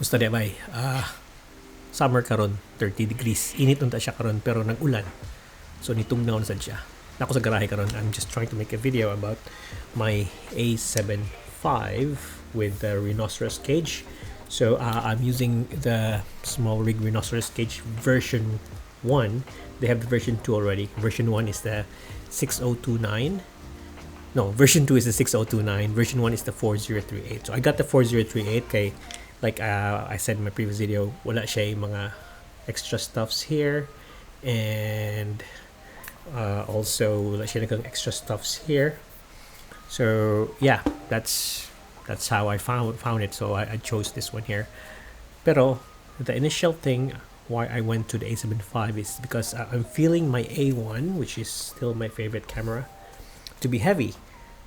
Musta di bay? Summer karon, 30 degrees. Init unta siya karon pero nag-ulan. So nitugnaw sad siya. Nako sa garahe karon. I'm just trying to make a video about my A7 V with the rhinoceros cage. So I'm using the smallrig rhinoceros cage version 1. They have the version 2 already. Version 1 is the 6029. No, version 2 is the 6029. Version 1 is the 4038. So I got the 4038 kay like I said in my previous video, wala siya yung mga extra stuffs here, and also wala siya naging extra stuffs here. So yeah, that's how I found it. So I chose this one here. Pero the initial thing why I went to the A7 V is because I'm feeling my A1, which is still my favorite camera, to be heavy.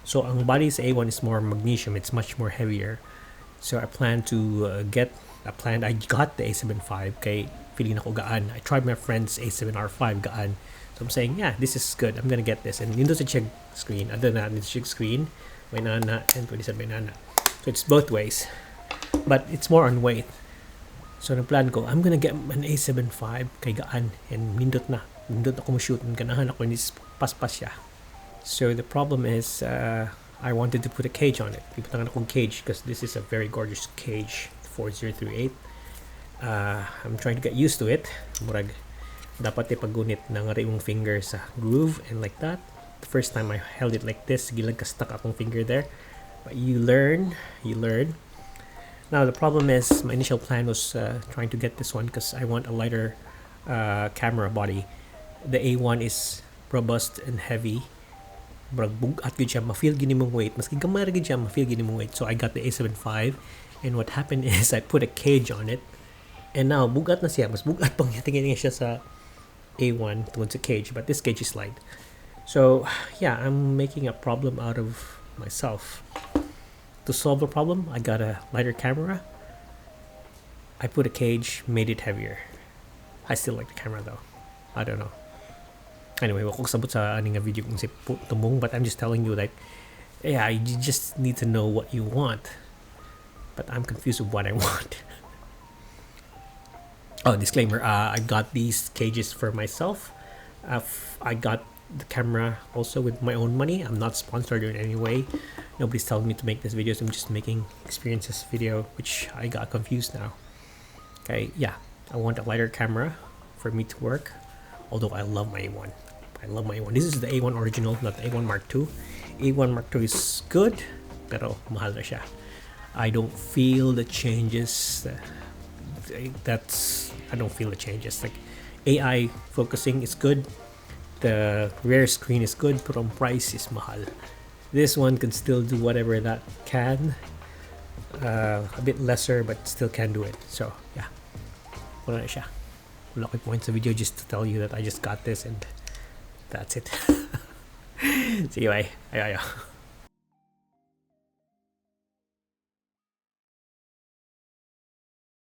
So ang body's A1 is more magnesium, it's much more heavier. So I plan to I got the A7 V kay feeling ako gaan. I tried my friend's A7R5 gaan. So I'm saying, yeah, this is good. I'm gonna get this. And nito sa check screen. Other than that, nito check screen, may nana and 27 may nana. So it's both ways. But it's more on weight. So the plan ko, I'm gonna get an A7 V kay gaan. And nindot ako mo shoot. Ganahan ako ni paspas siya. So the problem is, I wanted to put a cage on it. Iputangan akong cage because this is a very gorgeous cage, 4038. I'm trying to get used to it. Murag, dapat ipagunit ng imong finger sa groove and like that. The first time I held it like this, gilag ka stuck akong finger there. But you learn. Now the problem is, my initial plan was trying to get this one because I want a lighter camera body. The A1 is robust and heavy. Bugat gid siya, ma-feel gini mong weight. Maski gamay ra gid siya, ma-feel gini mong weight. So I got the A7 V, and what happened is I put a cage on it. And now bugat na siya, mas bugat pang tingin siya sa A1 tungod sa cage, but this cage is light. So yeah, I'm making a problem out of myself. To solve the problem, I got a lighter camera. I put a cage, made it heavier. I still like the camera though. I don't know. Anyway, wako sabot sa aning video kung si tumong, but I'm just telling you that yeah, you just need to know what you want. But I'm confused with what I want. Oh, disclaimer, I got these cages for myself. I got the camera also with my own money. I'm not sponsored in any way. Nobody's telling me to make this video, so I'm just making experiences video, which I got confused now. Okay, yeah, I want a lighter camera for me to work. Although I love my A1. This is the A1 original, not the A1 Mark II. A1 Mark II is good, pero mahal na siya. I don't feel the changes. I don't feel the changes. Like AI focusing is good. The rear screen is good, but on price is mahal. This one can still do whatever that can. A bit lesser, but still can do it. So yeah, wala na siya. Wala ko point sa video just to tell you that I just got this and that's it. Sige, bye. Ayaw.